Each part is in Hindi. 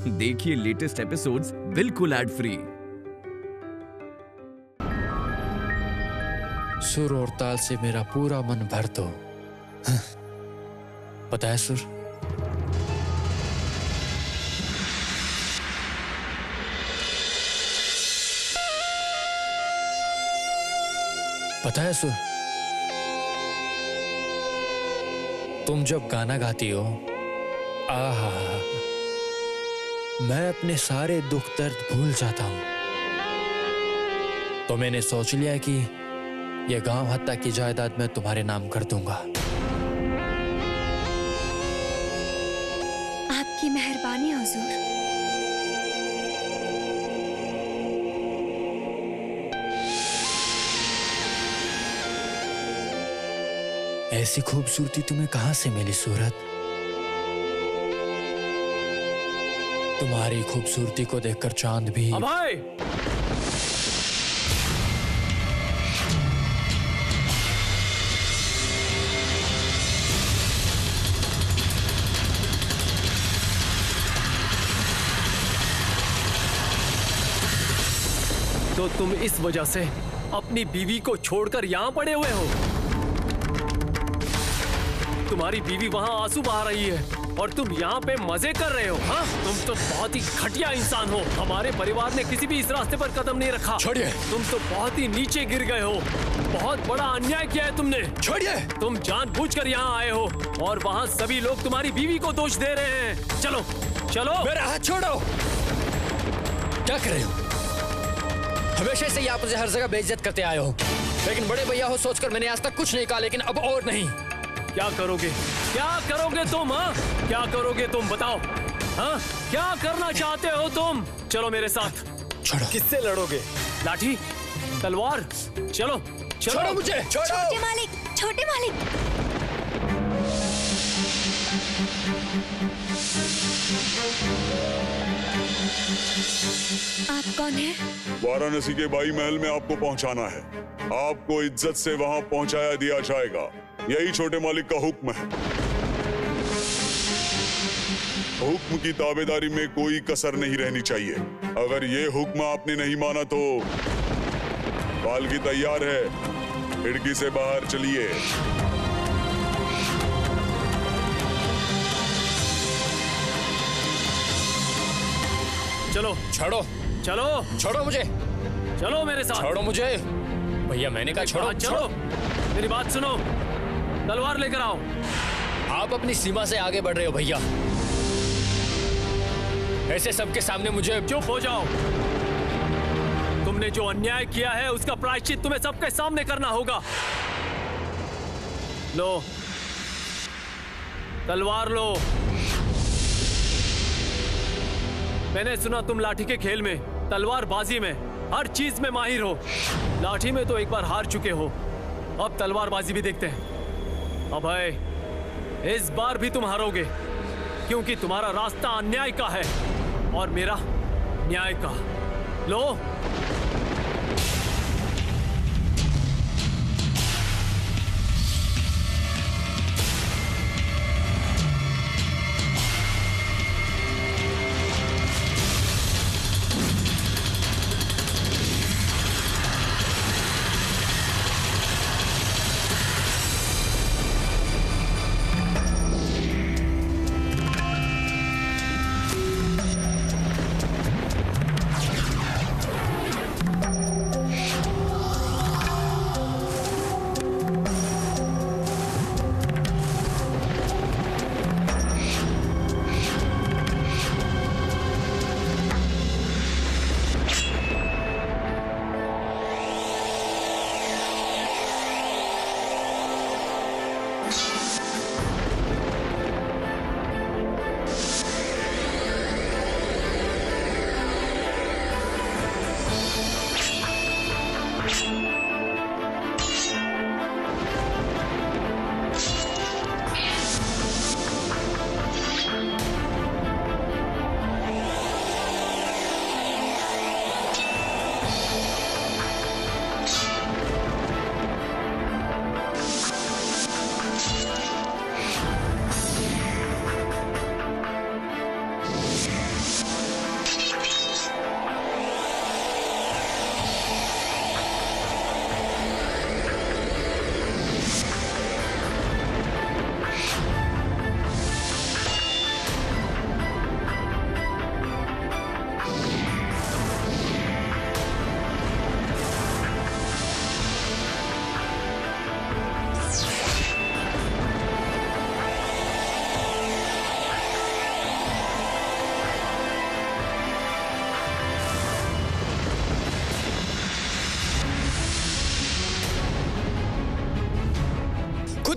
देखिए लेटेस्ट एपिसोड्स बिल्कुल एड फ्री। सुर और ताल से मेरा पूरा मन भर दो। पता है सुर, पता है सुर, तुम जब गाना गाती हो, आहा, मैं अपने सारे दुख दर्द भूल जाता हूं। तो मैंने सोच लिया कि यह गांव हत्या की जायदाद मैं तुम्हारे नाम कर दूंगा। आपकी मेहरबानी हुजूर। ऐसी खूबसूरती तुम्हें कहां से मिली सूरत? तुम्हारी खूबसूरती को देखकर चांद भी। अभय! तो तुम इस वजह से अपनी बीवी को छोड़कर यहां पड़े हुए हो? तुम्हारी बीवी वहां आंसू बहा रही है और तुम यहाँ पे मजे कर रहे हो। हाँ, तुम तो बहुत ही घटिया इंसान हो। हमारे परिवार ने किसी भी इस रास्ते पर कदम नहीं रखा। छोड़िए। तुम तो बहुत ही नीचे गिर गए हो। बहुत बड़ा अन्याय किया है तुमने। छोड़िए। तुम जानबूझकर यहाँ आए हो और वहाँ सभी लोग तुम्हारी बीवी को दोष दे रहे हैं। चलो चलो। मेरा हाथ छोड़ो। क्या कर रहे हो? हमेशा से ही आप मुझे हर जगह बेइज्जत करते आए हो, लेकिन बड़े भैया हो सोचकर मैंने आज तक कुछ नहीं कहा, लेकिन अब और नहीं। क्या करोगे? क्या करोगे तुम? हाँ, क्या करोगे तुम? बताओ। हाँ, क्या करना चाहते हो तुम? चलो मेरे साथ। छोड़ो। किससे लड़ोगे? लाठी, तलवार? चलो चलो। छोड़ो मुझे। छोड़ो। छोटे मालिक, छोटे मालिक। आप कौन हैं? वाराणसी के बाई महल में आपको पहुंचाना है। आपको इज्जत से वहां पहुंचाया दिया जाएगा। यही छोटे मालिक का हुक्म है। हुक्म की ताबेदारी में कोई कसर नहीं रहनी चाहिए। अगर ये हुक्म आपने नहीं माना तो पालकी तैयार है, खिड़की से बाहर चलिए। चलो। छोड़ो। चलो। छोड़ो मुझे। चलो मेरे साथ। छोड़ो मुझे। भैया मैंने कहा छोड़ो। चलो। मेरी बात सुनो। तलवार लेकर आओ। आप अपनी सीमा से आगे बढ़ रहे हो भैया। ऐसे सबके सामने मुझे। चुप हो जाओ। तुमने जो अन्याय किया है उसका प्रायश्चित तुम्हें सबके सामने करना होगा। लो, तलवार लो। मैंने सुना तुम लाठी के खेल में, तलवारबाजी में, हर चीज में माहिर हो। लाठी में तो एक बार हार चुके हो, अब तलवारबाजी भी देखते हैं। अभय, इस बार भी तुम हारोगे, क्योंकि तुम्हारा रास्ता अन्याय का है और मेरा न्याय का। लो।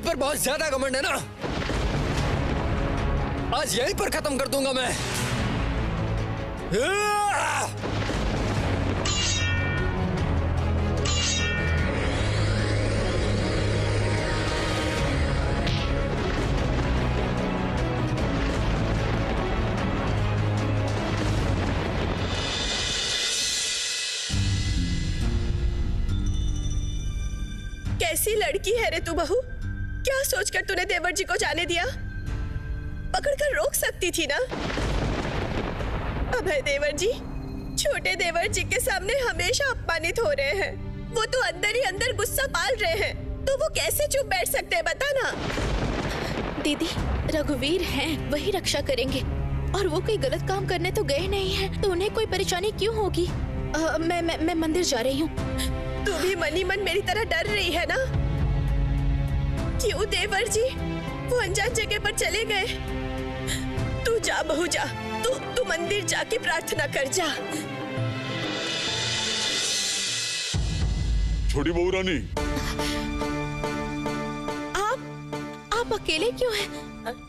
पर बहुत ज्यादा घमंड है ना? आज यहीं पर खत्म कर दूंगा मैं। कैसी लड़की है रे तू बहू? क्या सोचकर तूने देवर जी को जाने दिया? पकड़कर रोक सकती थी ना। अभय देवर जी छोटे देवर जी के सामने हमेशा अपमानित हो रहे हैं। वो तो अंदर ही अंदर गुस्सा पाल रहे हैं, तो वो कैसे चुप बैठ सकते हैं बता ना। दीदी, रघुवीर हैं, वही रक्षा करेंगे और वो कोई गलत काम करने तो गए नहीं हैं, तो उन्हें कोई परेशानी क्यों होगी? मैं मंदिर जा रही हूँ। तू भी मनी मन मेरी तरह डर रही है ना? क्यों देवर जी वो अनजान जगह पर चले गए? तू जा बहू जा, तू मंदिर जाके प्रार्थना कर जा। छोटी बहू रानी, आप अकेले क्यों हैं?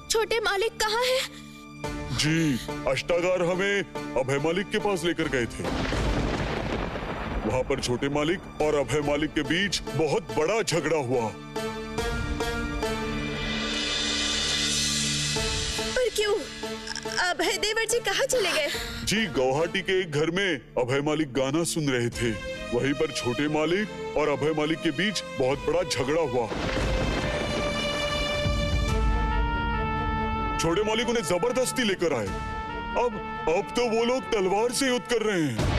छोटे मालिक कहाँ हैं? जी अष्टागार हमें अभय मालिक के पास लेकर गए थे। वहाँ पर छोटे मालिक और अभय मालिक के बीच बहुत बड़ा झगड़ा हुआ। पर क्यों? अभय देवर जी कहाँ चले गए? जी गुवाहाटी के एक घर में अभय मालिक गाना सुन रहे थे। वहीं पर छोटे मालिक और अभय मालिक के बीच बहुत बड़ा झगड़ा हुआ। छोटे मालिक उन्हें जबरदस्ती लेकर आए। अब तो वो लोग तलवार से युद्ध कर रहे हैं।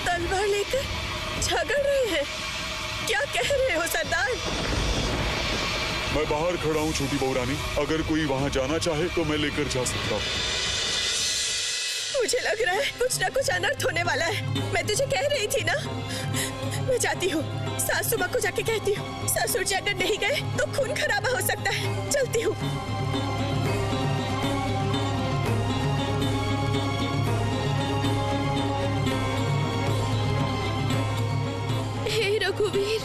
तलवार लेकर झगड़ रहे हैं? क्या कह रहे हो सरदार? मैं बाहर खड़ा हूँ छोटी बहू रानी, अगर कोई वहाँ जाना चाहे तो मैं लेकर जा सकता हूँ। मुझे लग रहा है कुछ ना कुछ अनर्थ होने वाला है। मैं तुझे कह रही थी ना। मैं जाती हूँ, सासू माँ को जाके कहती हूँ। ससुर जी अगर नहीं गए तो खून खराबा हो सकता है। चलती हूँ। हे रघुवीर,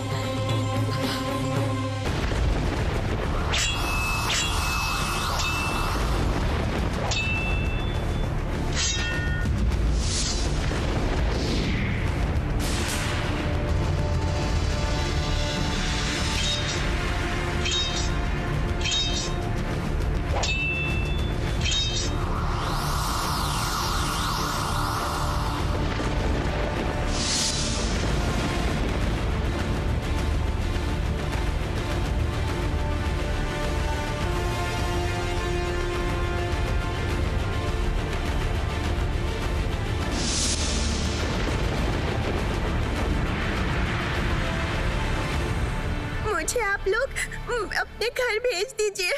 मुझे आप लोग अपने घर भेज दीजिए।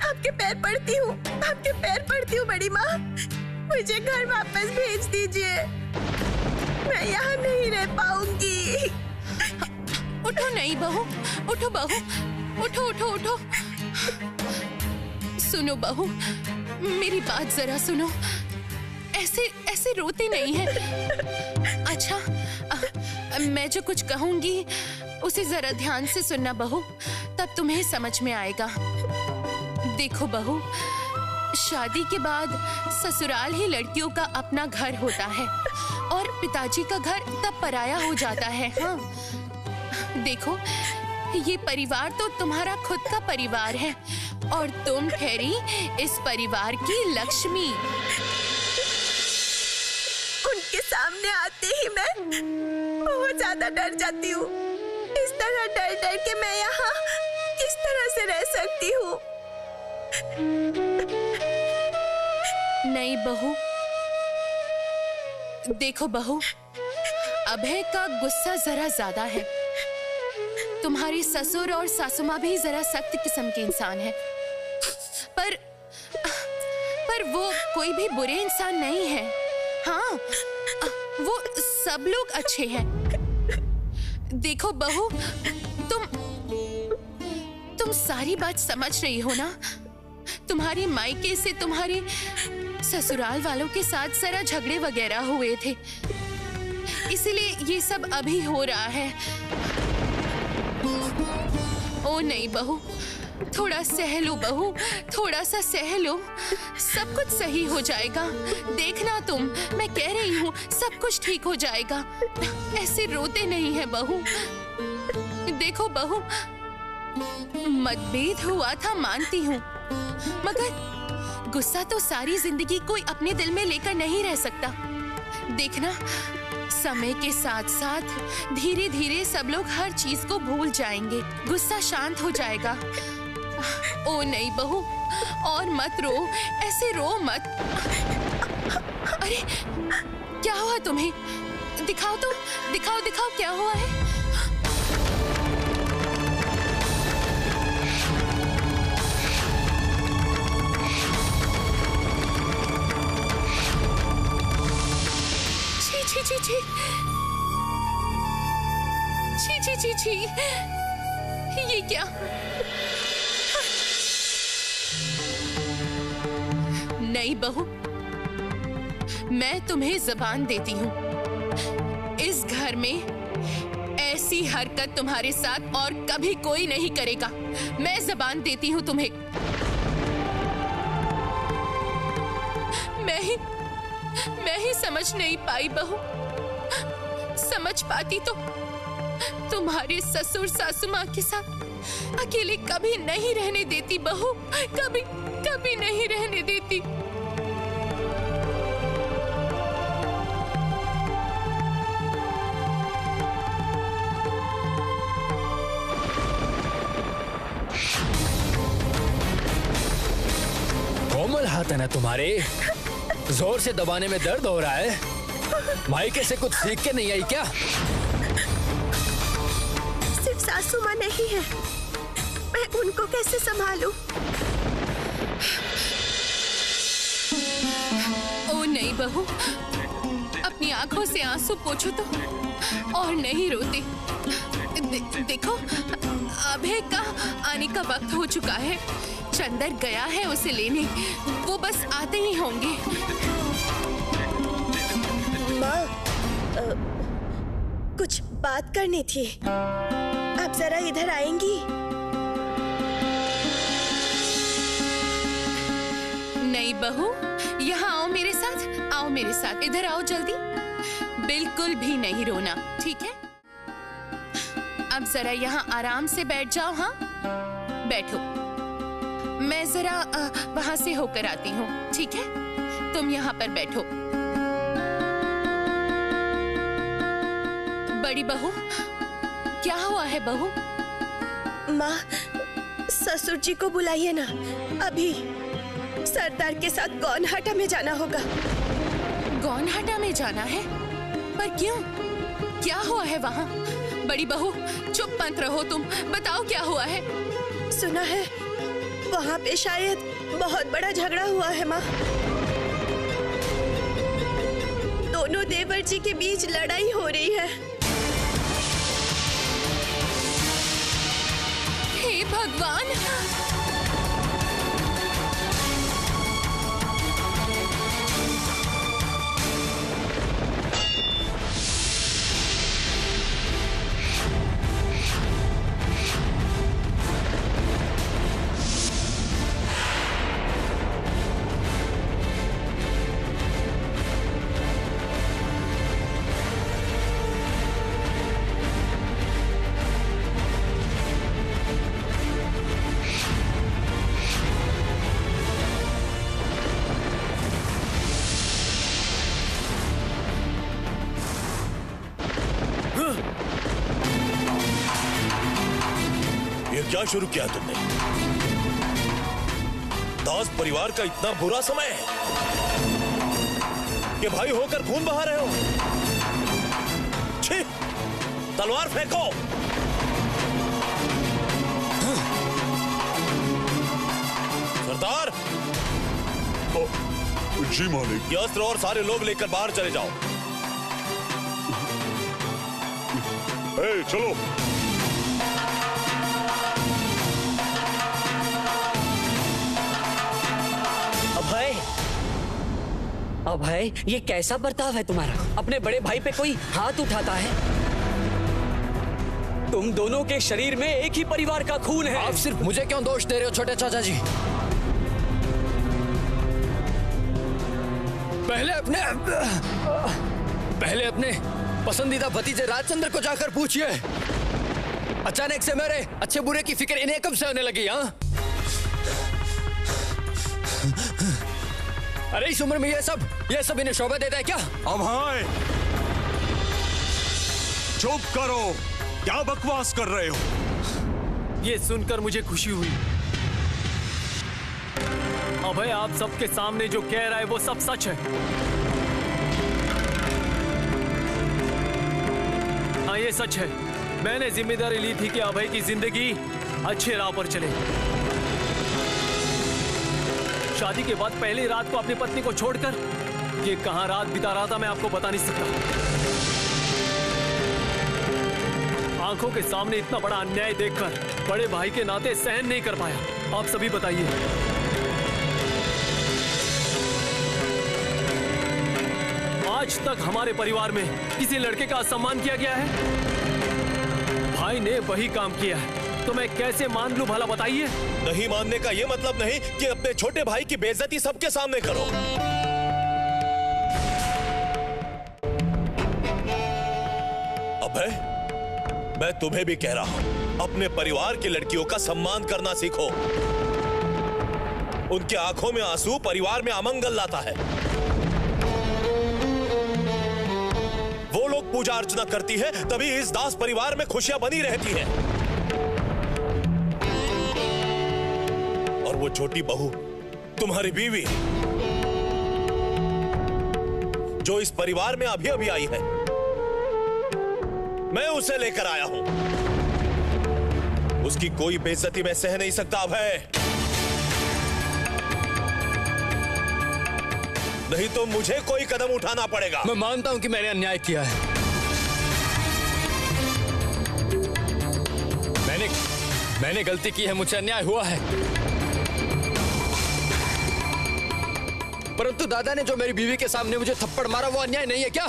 आपके पैर पड़ती हूँ, आपके पैर पड़ती हूँ बड़ी माँ। मुझे घर वापस भेज दीजिए। मैं यहाँ नहीं रह पाऊंगी। उठो नहीं बहू, उठो बहू, उठो उठो उठो। सुनो बहू, मेरी बात जरा सुनो। ऐसे ऐसे रोते नहीं है। अच्छा, मैं जो कुछ कहूंगी उसे जरा ध्यान से सुनना बहू, तब तुम्हें समझ में आएगा। देखो बहू, शादी के बाद ससुराल ही लड़कियों का अपना घर होता है और पिताजी का घर तब पराया हो जाता है। हाँ, देखो, ये परिवार तो तुम्हारा खुद का परिवार है और तुम ठहरी इस परिवार की लक्ष्मी। उनके सामने आते ही मैं बहुत ज्यादा डर जाती हूँ। इस तरह डर डर के मैं यहाँ किस तरह से रह सकती हूँ? नहीं बहू, देखो बहू, अभय का गुस्सा जरा ज्यादा है। तुम्हारी ससुर और सासू माँ भी जरा सख्त किस्म के इंसान है, पर वो कोई भी बुरे इंसान नहीं है। हाँ, वो सब लोग अच्छे हैं। देखो बहू, तुम सारी बात समझ रही हो ना? तुम्हारी मायके से तुम्हारे ससुराल वालों के साथ जरा झगड़े वगैरह हुए थे, इसीलिए ये सब अभी हो रहा है। ओ नहीं बहू, थोड़ा सह लो बहू, थोड़ा सा सह लो, सब कुछ सही हो जाएगा। देखना तुम, मैं कह रही हूँ सब कुछ ठीक हो जाएगा। ऐसे रोते नहीं है बहू। देखो बहू, मतभेद हुआ था मानती हूँ, मगर गुस्सा तो सारी जिंदगी कोई अपने दिल में लेकर नहीं रह सकता। देखना, समय के साथ साथ धीरे धीरे सब लोग हर चीज को भूल जाएंगे, गुस्सा शांत हो जाएगा। ओ नहीं बहू, और मत रो, ऐसे रो मत। अरे क्या हुआ तुम्हें? दिखाओ तो, दिखाओ दिखाओ क्या हुआ है। छी छी छी छी छी छी छी, ये क्या? नहीं बहू, मैं तुम्हें जबान देती हूँ, इस घर में ऐसी हरकत तुम्हारे साथ और कभी कोई नहीं करेगा। मैं जबान देती हूँ तुम्हें। मैं ही समझ नहीं पाई बहू, समझ पाती तो तुम्हारे ससुर सासू माँ के साथ अकेले कभी नहीं रहने देती बहू, कभी कभी नहीं रहने देती। कोमल हाथ है ना तुम्हारे, जोर से दबाने में दर्द हो रहा है। मायके से कुछ सीख के नहीं आई क्या? सिर्फ सासू माँ नहीं है, मैं उनको कैसे संभालूं? ओ नहीं बहू, अपनी आंखों से आंसू पोंछो तो, और नहीं रोते। देखो, अभय का आने का वक्त हो चुका है। चंदर गया है उसे लेने, वो बस आते ही होंगे। माँ, कुछ बात करनी थी, आप जरा इधर आएंगी? नहीं बहू, यहाँ आओ मेरे साथ, आओ मेरे साथ, इधर आओ जल्दी। बिल्कुल भी नहीं रोना, ठीक है? अब जरा यहाँ आराम से बैठ जाओ। हाँ, बैठो। मैं जरा वहां से होकर आती हूँ, ठीक है? तुम यहाँ पर बैठो। बड़ी बहू, क्या हुआ है बहू? माँ, ससुर जी को बुलाइए ना, अभी सरदार के साथ गौनहाटा में जाना होगा। गौनहाटा में जाना है? पर क्यों? क्या हुआ है वहाँ? बड़ी बहू, चुप मत रहो तुम, बताओ क्या हुआ है? सुना है वहाँ पे शायद बहुत बड़ा झगड़ा हुआ है माँ। दोनों देवर जी के बीच लड़ाई हो रही है। हे भगवान! क्या शुरू किया तुमने? दास परिवार का इतना बुरा समय है कि भाई होकर खून बहा रहे हो? छी! तलवार फेंको! सरदार! जी मालिक। ये अस्त्र और सारे लोग लेकर बाहर चले जाओ। चलो। अभय, अभय, ये कैसा बर्ताव है तुम्हारा? अपने बड़े भाई पे कोई हाथ उठाता है? तुम दोनों के शरीर में एक ही परिवार का खून है। आप सिर्फ मुझे क्यों दोष दे रहे हो छोटे चाचा जी? पहले अपने पसंदीदा भतीजे राजचंद्र को जाकर पूछिए, अचानक से मेरे अच्छे बुरे की फिक्र इन्हें कब से होने लगी? हाँ, अरे इस उम्र में ये सब इन्हें शोभा देता है क्या? अभय, चुप करो, क्या बकवास कर रहे हो? ये सुनकर मुझे खुशी हुई। अभय, आप सबके सामने जो कह रहा है वो सब सच है। हाँ, ये सच है। मैंने जिम्मेदारी ली थी कि अभय की जिंदगी अच्छे राह पर चले। शादी के बाद पहली रात को अपनी पत्नी को छोड़कर ये कहां रात बिता रहा था मैं आपको बता नहीं सकता। आंखों के सामने इतना बड़ा अन्याय देखकर बड़े भाई के नाते सहन नहीं कर पाया। आप सभी बताइए। आज तक हमारे परिवार में किसी लड़के का सम्मान किया गया है? भाई ने वही काम किया है तो मैं कैसे मान लूं भला बताइए? नहीं मानने का ये मतलब नहीं कि अपने छोटे भाई की बेइज्जती सबके सामने करो। अबे, मैं तुम्हें भी कह रहा हूं, अपने परिवार की लड़कियों का सम्मान करना सीखो। उनके आंखों में आंसू परिवार में अमंगल लाता है। वो लोग पूजा अर्चना करती है तभी इस दास परिवार में खुशियां बनी रहती हैं। और वो छोटी बहू, तुम्हारी बीवी, जो इस परिवार में अभी अभी आई है, मैं उसे लेकर आया हूं। उसकी कोई बेइज्जती मैं सह नहीं सकता अभय। नहीं तो मुझे कोई कदम उठाना पड़ेगा। मैं मानता हूं कि मैंने अन्याय किया है। मैंने गलती की है, मुझसे अन्याय हुआ है। परंतु दादा ने जो मेरी बीवी के सामने मुझे थप्पड़ मारा वो अन्याय नहीं है क्या?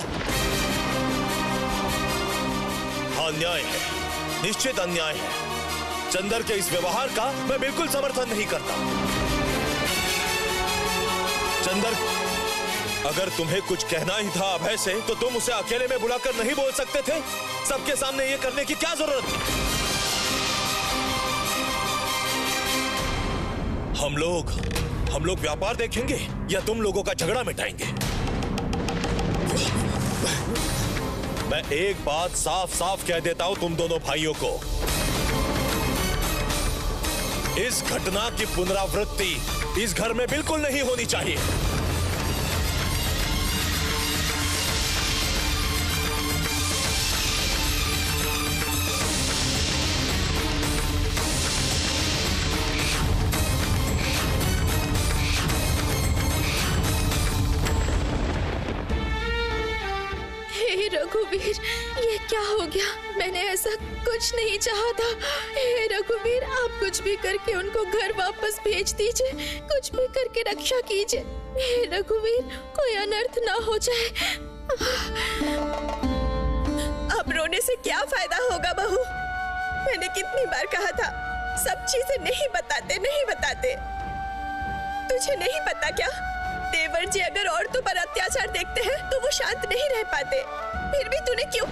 हाँ, अन्याय है, निश्चित अन्याय है। चंदर के इस व्यवहार का मैं बिल्कुल समर्थन नहीं करता। चंदर, अगर तुम्हें कुछ कहना ही था अभय से तो तुम उसे अकेले में बुलाकर नहीं बोल सकते थे? सबके सामने ये करने की क्या जरूरत थी? हम लोग व्यापार देखेंगे या तुम लोगों का झगड़ा मिटाएंगे? मैं एक बात साफ साफ कह देता हूं तुम दोनों भाइयों को, इस घटना की पुनरावृत्ति इस घर में बिल्कुल नहीं होनी चाहिए। रघुवीर, ये क्या हो गया? मैंने ऐसा कुछ नहीं चाहा था। हे रघुवीर, आप कुछ भी करके उनको घर वापस भेज दीजिए, कुछ भी करके रक्षा कीजिए। हे रघुवीर, कोई अनर्थ ना हो जाए। अब रोने से क्या फायदा होगा बहू? मैंने कितनी बार कहा था, सब चीजें नहीं बताते। तुझे नहीं पता क्या? देवर जी अगर औरतों पर अत्याचार देखते हैं तो वो शांत नहीं रह पाते। फिर भी तूने क्यों?